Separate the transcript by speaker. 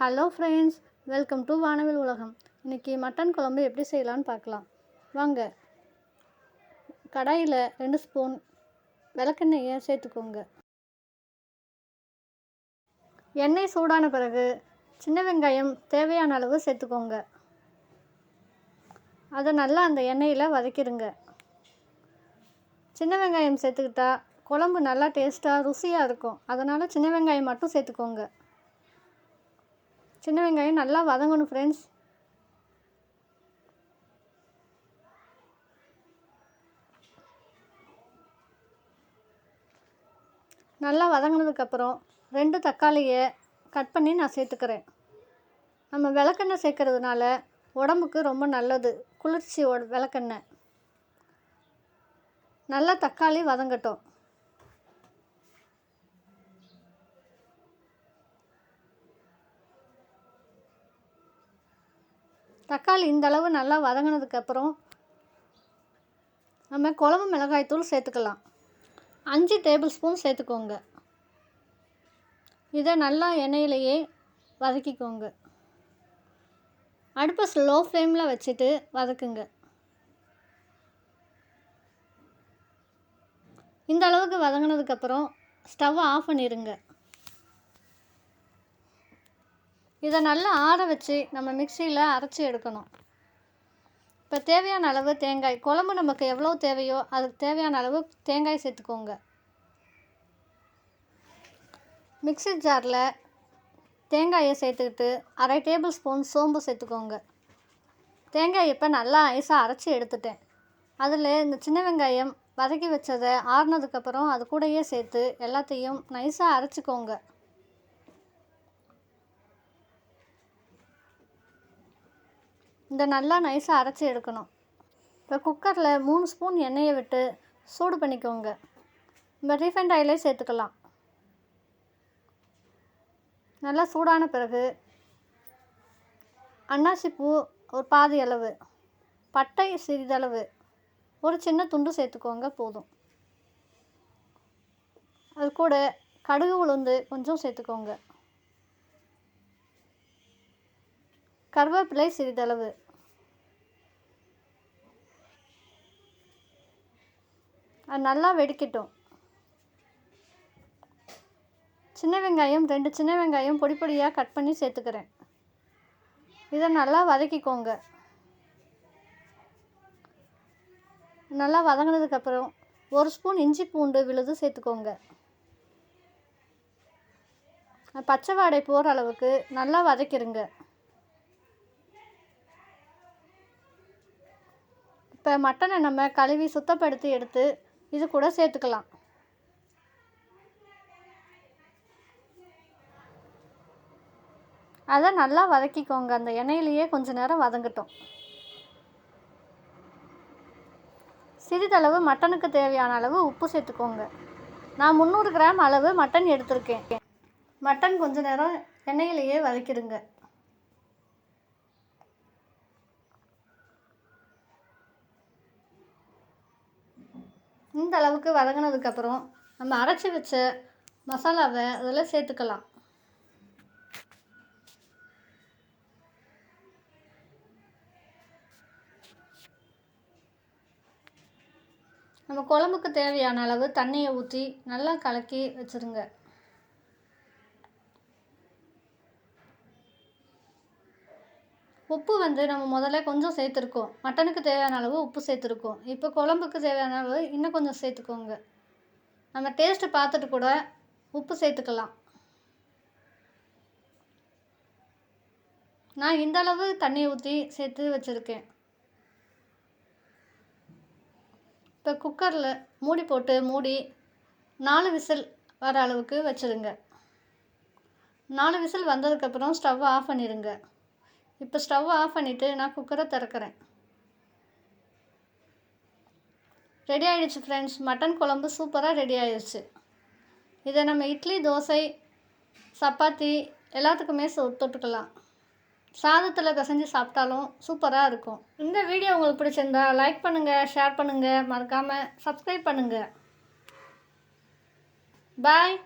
Speaker 1: Hello friends, welcome to வானவில் உலகம். இன்றைக்கி மட்டன் குழம்பு எப்படி செய்யலான்னு பார்க்கலாம் வாங்க. கடாயில் 2 ஸ்பூன் விளக்கெண்ணெயை சேர்த்துக்கோங்க. எண்ணெய் சூடான பிறகு சின்ன வெங்காயம் தேவையான அளவு சேர்த்துக்கோங்க. அதை நல்லா அந்த எண்ணெயில் வதக்கிடுங்க. சின்ன வெங்காயம் சேர்த்துக்கிட்டா குழம்பு நல்லா டேஸ்ட்டாக ருசியாக இருக்கும். அதனால் சின்ன வெங்காயம் மட்டும் சேர்த்துக்கோங்க. சின்ன வெங்காயம் நல்லா வதங்கணும் ஃப்ரெண்ட்ஸ். நல்லா வதங்கினதுக்கப்புறம் 2 தக்காளியை கட் பண்ணி நான் சேர்த்துக்கிறேன். நம்ம விளக்கெண்ணெய் சேர்க்கறதுனால உடம்புக்கு ரொம்ப நல்லது, குளிர்ச்சி விளக்கெண்ணெய். நல்லா தக்காளி வதங்கட்டும். தக்காளி இந்தளவு நல்லா வதங்கினதுக்கப்புறம் நம்ம குழம்பு மிளகாய்த்தூள் சேர்த்துக்கலாம். 5 டேபிள் ஸ்பூன் சேர்த்துக்கோங்க. இதை நல்லா எண்ணெயிலேயே வதக்கிக்கோங்க. அடுப்பை ஸ்லோ ஃப்ளேமில் வச்சுட்டு வதக்குங்க. இந்த அளவுக்கு வதங்கினதுக்கப்புறம் ஸ்டவ்வை ஆஃப் பண்ணிடுங்க. இதை நல்லா ஆற வச்சு நம்ம மிக்சியில் அரைச்சி எடுக்கணும். இப்போ தேவையான அளவு தேங்காய், குழம்பு நமக்கு எவ்வளோ தேவையோ அதுக்கு தேவையான அளவு தேங்காய் சேர்த்துக்கோங்க. மிக்ஸி ஜாரில் தேங்காயை சேர்த்துக்கிட்டு 1/2 டேபிள் ஸ்பூன் சோம்பு சேர்த்துக்கோங்க. தேங்காய் இப்போ நல்லா ஐஸாக அரைச்சி எடுத்துட்டேன். அதில் இந்த சின்ன வெங்காயம் வதக்கி வச்சதை ஆறுனதுக்கப்புறம் அது கூடயே சேர்த்து எல்லாத்தையும் நைஸாக அரைச்சிக்கோங்க. இந்த நல்லா நைஸாக அரைச்சி எடுக்கணும். இப்போ குக்கரில் 3 ஸ்பூன் எண்ணெயை விட்டு சூடு பண்ணிக்கோங்க. நம்ம ரீஃபைண்ட் ஆயிலே சேர்த்துக்கலாம். நல்லா சூடான பிறகு அன்னாசி பூ ஒரு பாதி அளவு, பட்டை சிறிதளவு, ஒரு சின்ன துண்டு சேர்த்துக்கோங்க போதும். அது கூட கடுகு உளுந்து கொஞ்சம் சேர்த்துக்கோங்க. கருவேப்பிலை சிறிதளவு. அது நல்லா வெடிக்கட்டும். சின்ன வெங்காயம் 2 சின்ன வெங்காயம் பொடி பொடியாக கட் பண்ணி சேர்த்துக்கிறேன். இதை நல்லா வதக்கிக்கோங்க. நல்லா வதங்கினதுக்கப்புறம் 1 ஸ்பூன் இஞ்சி பூண்டு விழுது சேர்த்துக்கோங்க. பச்சை வாடை போகிற அளவுக்கு நல்லா வதக்கிடுங்க. இப்போ மட்டனை நம்ம கழுவி சுத்தப்படுத்தி எடுத்து இது கூட சேர்த்துக்கலாம். அதை நல்லா வதக்கிக்கோங்க. அந்த எண்ணெயிலேயே கொஞ்ச நேரம் வதங்கட்டும். சிறிதளவு மட்டனுக்கு தேவையான அளவு உப்பு சேர்த்துக்கோங்க. நான் 300 கிராம் அளவு மட்டன் எடுத்திருக்கேன். மட்டன் கொஞ்ச நேரம் எண்ணெயிலேயே வதக்கிடுங்க. இந்த அளவுக்கு வதங்கினதுக்கப்புறம் நம்ம அரைச்சி வச்ச மசாலாவை அதில் சேர்த்துக்கலாம். நம்ம குழம்புக்கு தேவையான அளவு தண்ணியை ஊற்றி நல்லா கலக்கி வச்சுருங்க. உப்பு நம்ம முதல்ல கொஞ்சம் சேர்த்துருக்கோம். மட்டனுக்கு தேவையான அளவு உப்பு சேர்த்துருக்கோம். இப்போ குழம்புக்கு தேவையான அளவு இன்னும் கொஞ்சம் சேர்த்துக்கோங்க. நம்ம டேஸ்ட்டு பார்த்துட்டு கூட உப்பு சேர்த்துக்கலாம். நான் இந்த அளவு தண்ணி ஊற்றி சேர்த்து வச்சுருக்கேன். இப்போ குக்கரில் மூடி போட்டு மூடி 4 விசில் வர அளவுக்கு வச்சுருங்க. 4 விசில் வந்ததுக்கப்புறம் ஸ்டவ்வை ஆஃப் பண்ணிடுங்க. இப்போ ஸ்டவ்வை ஆஃப் பண்ணிவிட்டு நான் குக்கரை திறக்கிறேன். ரெடி ஆகிடுச்சு ஃப்ரெண்ட்ஸ். மட்டன் குழம்பு சூப்பராக ரெடி ஆகிடுச்சு. இதை நம்ம இட்லி, தோசை, சப்பாத்தி எல்லாத்துக்குமே தொட்டுக்கலாம். சாதத்தில் பிசைஞ்சு சாப்பிட்டாலும் சூப்பராக இருக்கும். இந்த வீடியோ உங்களுக்கு பிடிச்சிருந்தா லைக் பண்ணுங்கள், ஷேர் பண்ணுங்கள், மறக்காமல் சப்ஸ்கிரைப் பண்ணுங்கள். பாய்.